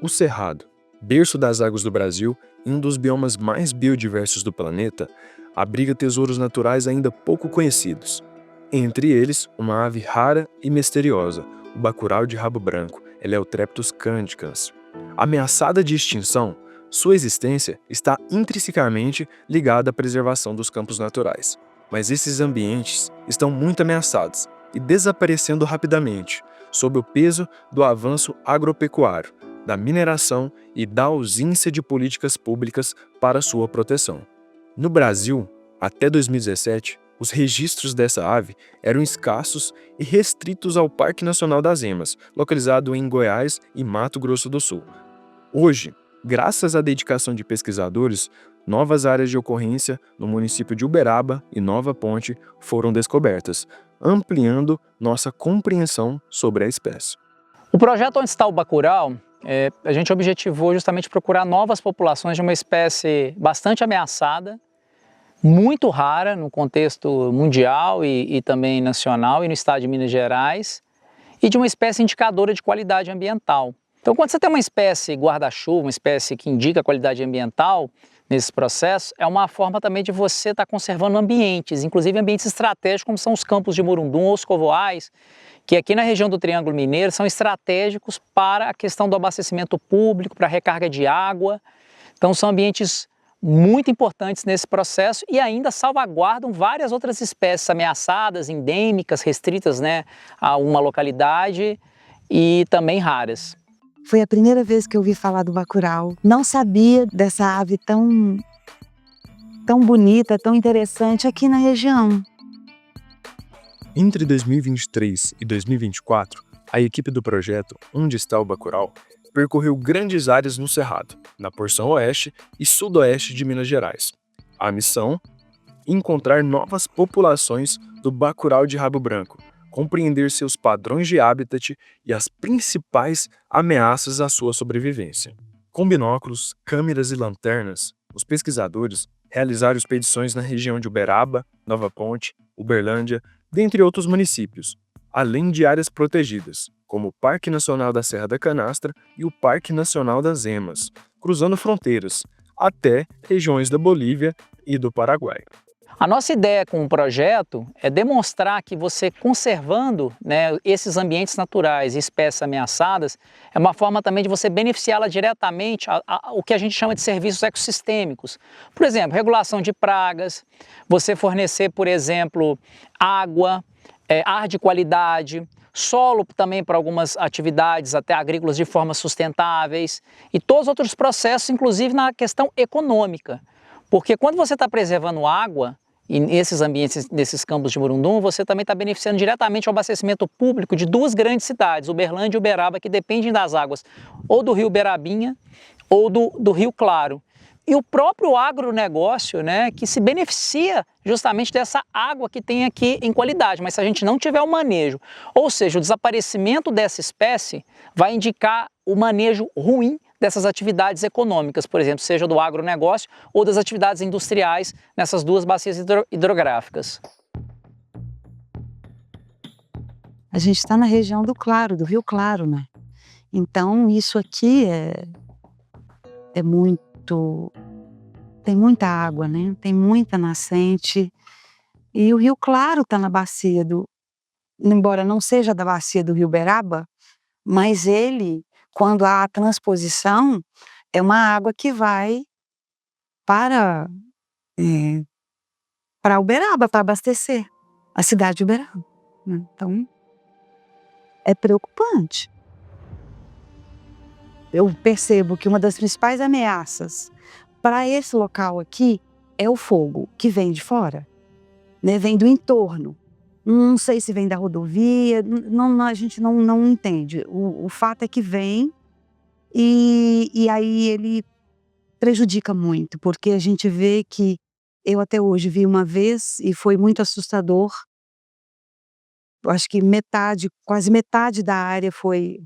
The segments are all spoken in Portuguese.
O Cerrado, berço das águas do Brasil e um dos biomas mais biodiversos do planeta, abriga tesouros naturais ainda pouco conhecidos. Entre eles, uma ave rara e misteriosa, o bacurau de rabo branco, Eleuthreptus candicans. Ameaçada de extinção, sua existência está intrinsecamente ligada à preservação dos campos naturais. Mas esses ambientes estão muito ameaçados e desaparecendo rapidamente, sob o peso do avanço agropecuário, da mineração e da ausência de políticas públicas para sua proteção. No Brasil, até 2017, os registros dessa ave eram escassos e restritos ao Parque Nacional das Emas, localizado em Goiás e Mato Grosso do Sul. Hoje, graças à dedicação de pesquisadores, novas áreas de ocorrência no município de Uberaba e Nova Ponte foram descobertas, ampliando nossa compreensão sobre a espécie. O projeto Onde Está o Bacurau, a gente objetivou justamente procurar novas populações de uma espécie bastante ameaçada, muito rara no contexto mundial e também nacional e no estado de Minas Gerais, e de uma espécie indicadora de qualidade ambiental. Então, quando você tem uma espécie guarda-chuva, uma espécie que indica qualidade ambiental nesse processo, é uma forma também de você estar conservando ambientes, inclusive ambientes estratégicos, como são os campos de Murundum ou os covoais, que aqui na região do Triângulo Mineiro são estratégicos para a questão do abastecimento público, para a recarga de água. Então são ambientes muito importantes nesse processo e ainda salvaguardam várias outras espécies ameaçadas, endêmicas, restritas, né, a uma localidade e também raras. Foi a primeira vez que eu ouvi falar do bacurau. Não sabia dessa ave tão bonita, tão interessante aqui na região. Entre 2023 e 2024, a equipe do projeto Onde Está o Bacurau percorreu grandes áreas no Cerrado, na porção oeste e sudoeste de Minas Gerais. A missão? Encontrar novas populações do bacurau de rabo branco, compreender seus padrões de habitat e as principais ameaças à sua sobrevivência. Com binóculos, câmeras e lanternas, os pesquisadores realizaram expedições na região de Uberaba, Nova Ponte, Uberlândia, dentre outros municípios, além de áreas protegidas, como o Parque Nacional da Serra da Canastra e o Parque Nacional das Emas, cruzando fronteiras, até regiões da Bolívia e do Paraguai. A nossa ideia com o projeto é demonstrar que você conservando, né, esses ambientes naturais e espécies ameaçadas é uma forma também de você beneficiá-la diretamente o que a gente chama de serviços ecossistêmicos. Por exemplo, regulação de pragas, você fornecer, por exemplo, água, ar de qualidade, solo também para algumas atividades até agrícolas de formas sustentáveis e todos os outros processos, inclusive na questão econômica. Porque quando você está preservando água, e nesses ambientes, nesses campos de Murundum, você também está beneficiando diretamente o abastecimento público de duas grandes cidades, Uberlândia e Uberaba, que dependem das águas ou do rio Berabinha ou do rio Claro. E o próprio agronegócio, né, que se beneficia justamente dessa água que tem aqui em qualidade, mas se a gente não tiver o manejo, ou seja, o desaparecimento dessa espécie vai indicar o manejo ruim dessas atividades econômicas, por exemplo, seja do agronegócio ou das atividades industriais nessas duas bacias hidrográficas. A gente está na região do Claro, do Rio Claro, né? Então isso aqui é muito... tem muita água, né? Tem muita nascente. E o Rio Claro está na bacia embora não seja da bacia do Rio Uberaba, mas ele, quando há a transposição, é uma água que vai para Uberaba, para abastecer a cidade de Uberaba. Então, é preocupante. Eu percebo que uma das principais ameaças para esse local aqui é o fogo, que vem de fora, né? Vem do entorno. Não sei se vem da rodovia, a gente não entende. O fato é que vem e aí ele prejudica muito, porque a gente vê que eu até hoje vi uma vez e foi muito assustador. Eu acho que quase metade da área foi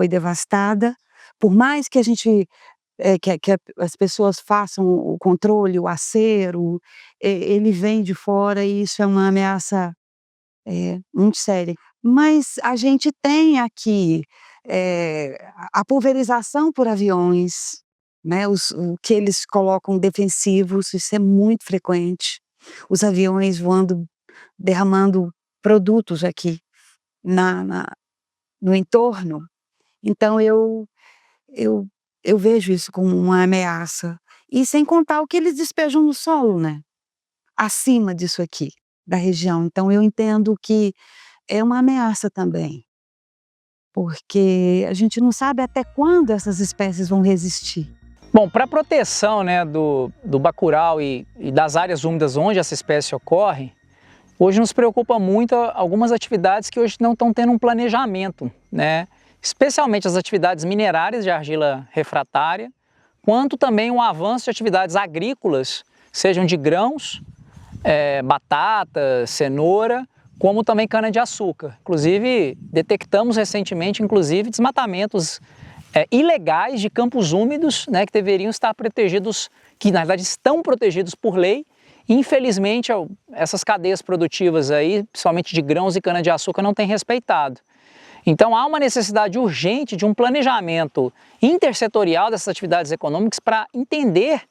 devastada. Por mais que a gente que as pessoas façam o controle, o acero, ele vem de fora e isso é uma ameaça muito séria. Mas a gente tem aqui a pulverização por aviões, né, o que eles colocam defensivos, isso é muito frequente. Os aviões voando, derramando produtos aqui no entorno. Então eu eu vejo isso como uma ameaça. E sem contar o que eles despejam no solo, né, acima disso aqui, da região. Então eu entendo que é uma ameaça também, porque a gente não sabe até quando essas espécies vão resistir. Bom, para a proteção, né, do bacurau e das áreas úmidas onde essa espécie ocorre, hoje nos preocupa muito algumas atividades que hoje não estão tendo um planejamento, né? Especialmente as atividades minerárias de argila refratária, quanto também um avanço de atividades agrícolas, sejam de grãos, batata, cenoura, como também cana-de-açúcar. Inclusive, detectamos recentemente, desmatamentos ilegais de campos úmidos, né, que deveriam estar protegidos, que na verdade estão protegidos por lei. Infelizmente, essas cadeias produtivas aí, principalmente de grãos e cana-de-açúcar, não têm respeitado. Então há uma necessidade urgente de um planejamento intersetorial dessas atividades econômicas para entender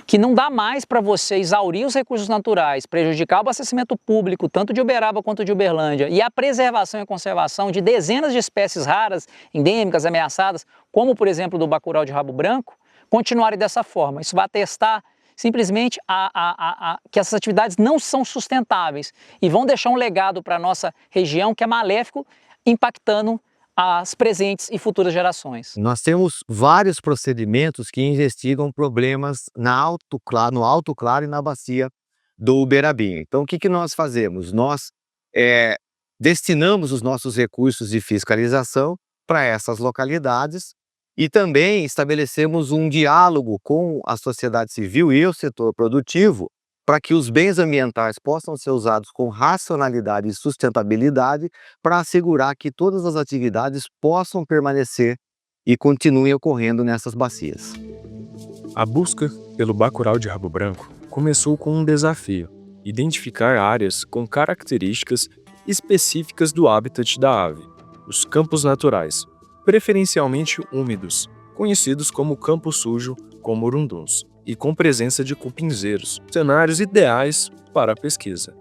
que não dá mais para você exaurir os recursos naturais, prejudicar o abastecimento público, tanto de Uberaba quanto de Uberlândia, e a preservação e a conservação de dezenas de espécies raras, endêmicas, ameaçadas, como por exemplo do bacurau de rabo branco, continuarem dessa forma. Isso vai atestar simplesmente que essas atividades não são sustentáveis e vão deixar um legado para a nossa região que é maléfico, impactando as presentes e futuras gerações. Nós temos vários procedimentos que investigam problemas no Alto Claro e na bacia do Uberabinha. Então, o que nós fazemos? Nós destinamos os nossos recursos de fiscalização para essas localidades e também estabelecemos um diálogo com a sociedade civil e o setor produtivo para que os bens ambientais possam ser usados com racionalidade e sustentabilidade para assegurar que todas as atividades possam permanecer e continuem ocorrendo nessas bacias. A busca pelo bacurau de rabo branco começou com um desafio: identificar áreas com características específicas do habitat da ave, os campos naturais, preferencialmente úmidos, conhecidos como campo sujo com morunduns, e com presença de cupinzeiros, cenários ideais para a pesquisa.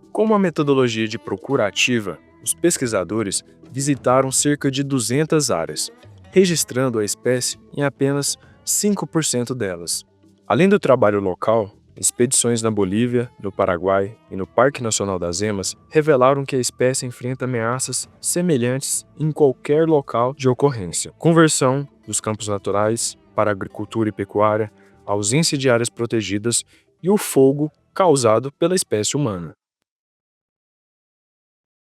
Com uma metodologia de procura ativa, os pesquisadores visitaram cerca de 200 áreas, registrando a espécie em apenas 5% delas. Além do trabalho local, expedições na Bolívia, no Paraguai e no Parque Nacional das Emas revelaram que a espécie enfrenta ameaças semelhantes em qualquer local de ocorrência. Conversão dos campos naturais para agricultura e pecuária, ausência de áreas protegidas e o fogo causado pela espécie humana.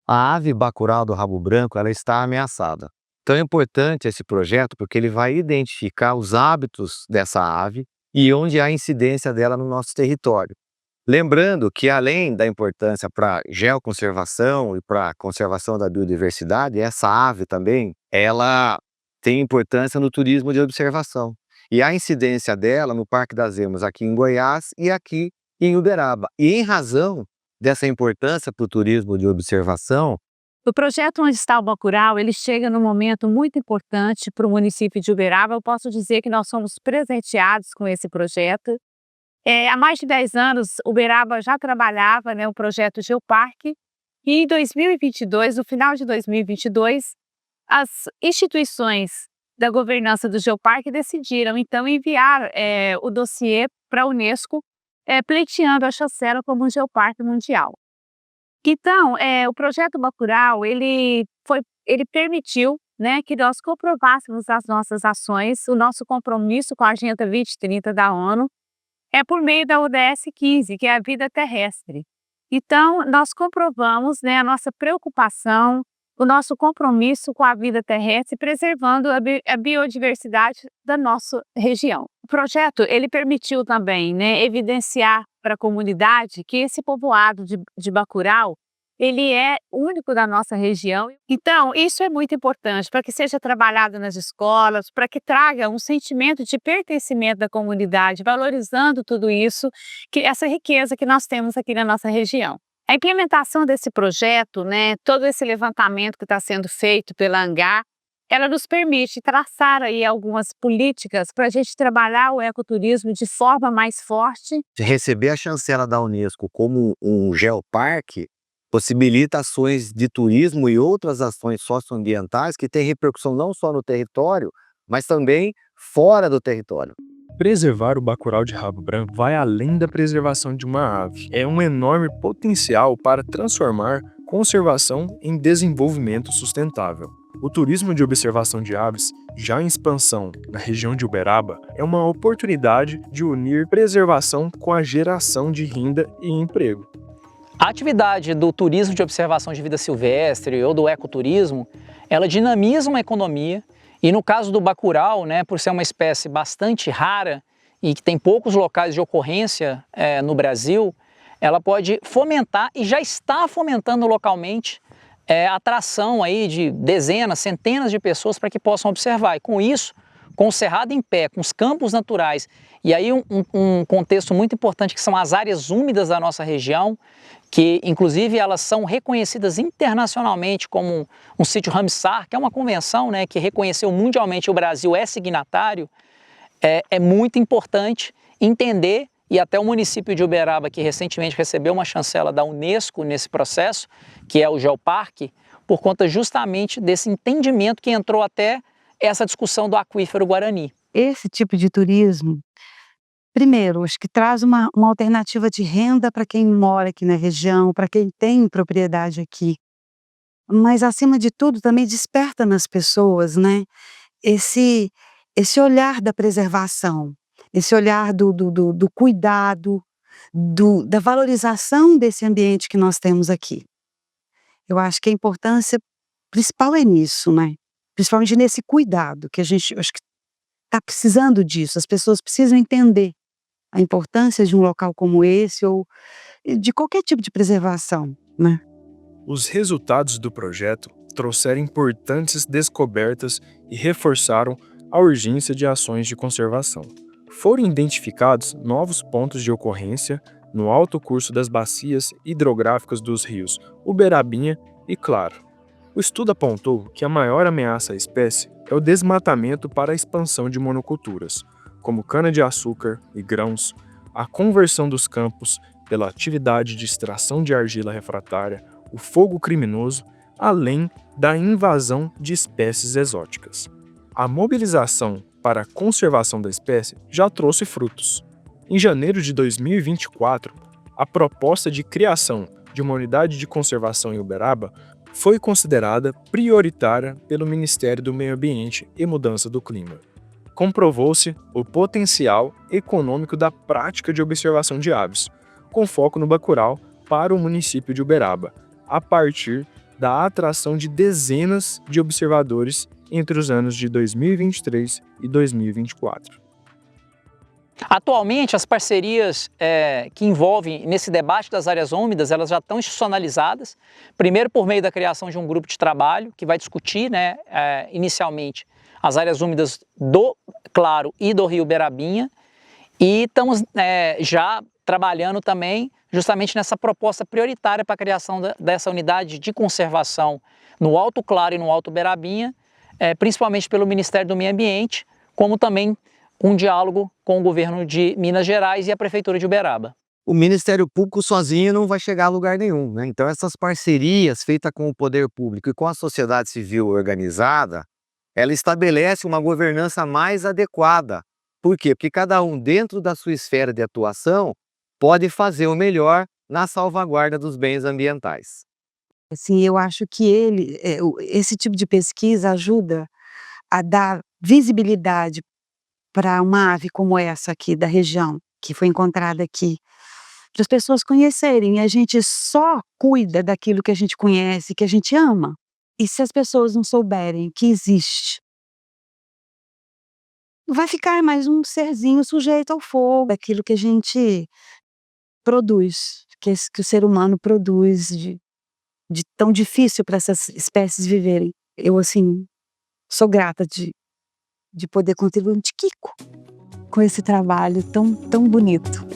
A ave bacurau do rabo branco ela está ameaçada. Então é importante esse projeto porque ele vai identificar os hábitos dessa ave e onde há incidência dela no nosso território. Lembrando que além da importância para a geoconservação e para a conservação da biodiversidade, essa ave também, ela tem importância no turismo de observação. E a incidência dela no Parque das Emas aqui em Goiás e aqui em Uberaba. E em razão dessa importância para o turismo de observação, o projeto Onde Está o Bacurau, ele chega num momento muito importante para o município de Uberaba. Eu posso dizer que nós somos presenteados com esse projeto. Há mais de 10 anos, Uberaba já trabalhava, né, o projeto Geoparque, e em 2022, no final de 2022, as instituições da governança do Geoparque decidiram, então, enviar o dossiê para a Unesco, pleiteando a chancela como um Geoparque mundial. Então, o projeto Bacurau, ele permitiu, né, que nós comprovássemos as nossas ações, o nosso compromisso com a Agenda 2030 da ONU, por meio da ODS 15, que é a vida terrestre. Então, nós comprovamos, né, a nossa preocupação, o nosso compromisso com a vida terrestre, preservando a biodiversidade da nossa região. O projeto, ele permitiu também, né, evidenciar para a comunidade que esse povoado de Bacurau, ele é único da nossa região. Então, isso é muito importante para que seja trabalhado nas escolas, para que traga um sentimento de pertencimento da comunidade, valorizando tudo isso, essa riqueza que nós temos aqui na nossa região. A implementação desse projeto, né, todo esse levantamento que está sendo feito pela ANGAR, ela nos permite traçar aí algumas políticas para a gente trabalhar o ecoturismo de forma mais forte. Receber a chancela da Unesco como um geoparque possibilita ações de turismo e outras ações socioambientais que têm repercussão não só no território, mas também fora do território. Preservar o bacurau de rabo branco vai além da preservação de uma ave. É um enorme potencial para transformar conservação em desenvolvimento sustentável. O turismo de observação de aves, já em expansão na região de Uberaba, é uma oportunidade de unir preservação com a geração de renda e emprego. A atividade do turismo de observação de vida silvestre ou do ecoturismo, ela dinamiza uma economia e no caso do bacurau, né, por ser uma espécie bastante rara e que tem poucos locais de ocorrência no Brasil, ela pode fomentar e já está fomentando localmente a atração aí de dezenas, centenas de pessoas para que possam observar. E com isso, com o cerrado em pé, com os campos naturais e aí um contexto muito importante que são as áreas úmidas da nossa região, que inclusive elas são reconhecidas internacionalmente como um sítio Ramsar, que é uma convenção, né, que reconheceu mundialmente, o Brasil é signatário. É muito importante entender, e até o município de Uberaba, que recentemente recebeu uma chancela da Unesco nesse processo, que é o Geoparque, por conta justamente desse entendimento que entrou até essa discussão do aquífero Guarani. Esse tipo de turismo, primeiro, acho que traz uma alternativa de renda para quem mora aqui na região, para quem tem propriedade aqui. Mas, acima de tudo, também desperta nas pessoas, né, esse olhar da preservação, esse olhar do cuidado, da valorização desse ambiente que nós temos aqui. Eu acho que a importância principal é nisso, né? Principalmente nesse cuidado, que a gente, acho que está precisando disso. As pessoas precisam entender a importância de um local como esse ou de qualquer tipo de preservação, né? Os resultados do projeto trouxeram importantes descobertas e reforçaram a urgência de ações de conservação. Foram identificados novos pontos de ocorrência no alto curso das bacias hidrográficas dos rios Uberabinha e Claro. O estudo apontou que a maior ameaça à espécie é o desmatamento para a expansão de monoculturas, como cana-de-açúcar e grãos, a conversão dos campos pela atividade de extração de argila refratária, o fogo criminoso, além da invasão de espécies exóticas. A mobilização para a conservação da espécie já trouxe frutos. Em janeiro de 2024, a proposta de criação de uma unidade de conservação em Uberaba foi considerada prioritária pelo Ministério do Meio Ambiente e Mudança do Clima. Comprovou-se o potencial econômico da prática de observação de aves, com foco no bacurau para o município de Uberaba, a partir da atração de dezenas de observadores entre os anos de 2023 e 2024. Atualmente, as parcerias que envolvem nesse debate das áreas úmidas, elas já estão institucionalizadas, primeiro por meio da criação de um grupo de trabalho que vai discutir, né, inicialmente, as áreas úmidas do Claro e do Rio Uberabinha, e estamos já trabalhando também justamente nessa proposta prioritária para a criação dessa unidade de conservação no Alto Claro e no Alto Uberabinha, principalmente pelo Ministério do Meio Ambiente, como também um diálogo com o governo de Minas Gerais e a Prefeitura de Uberaba. O Ministério Público sozinho não vai chegar a lugar nenhum, né? Então essas parcerias feitas com o poder público e com a sociedade civil organizada, ela estabelece uma governança mais adequada. Por quê? Porque cada um, dentro da sua esfera de atuação, pode fazer o melhor na salvaguarda dos bens ambientais. Assim, eu acho que esse tipo de pesquisa ajuda a dar visibilidade para uma ave como essa aqui da região, que foi encontrada aqui, para as pessoas conhecerem. E a gente só cuida daquilo que a gente conhece, que a gente ama. E se as pessoas não souberem que existe, vai ficar mais um serzinho sujeito ao fogo, aquilo que a gente produz, que o ser humano produz de tão difícil para essas espécies viverem. Eu, assim, sou grata de poder contribuir um tiquico com esse trabalho tão bonito.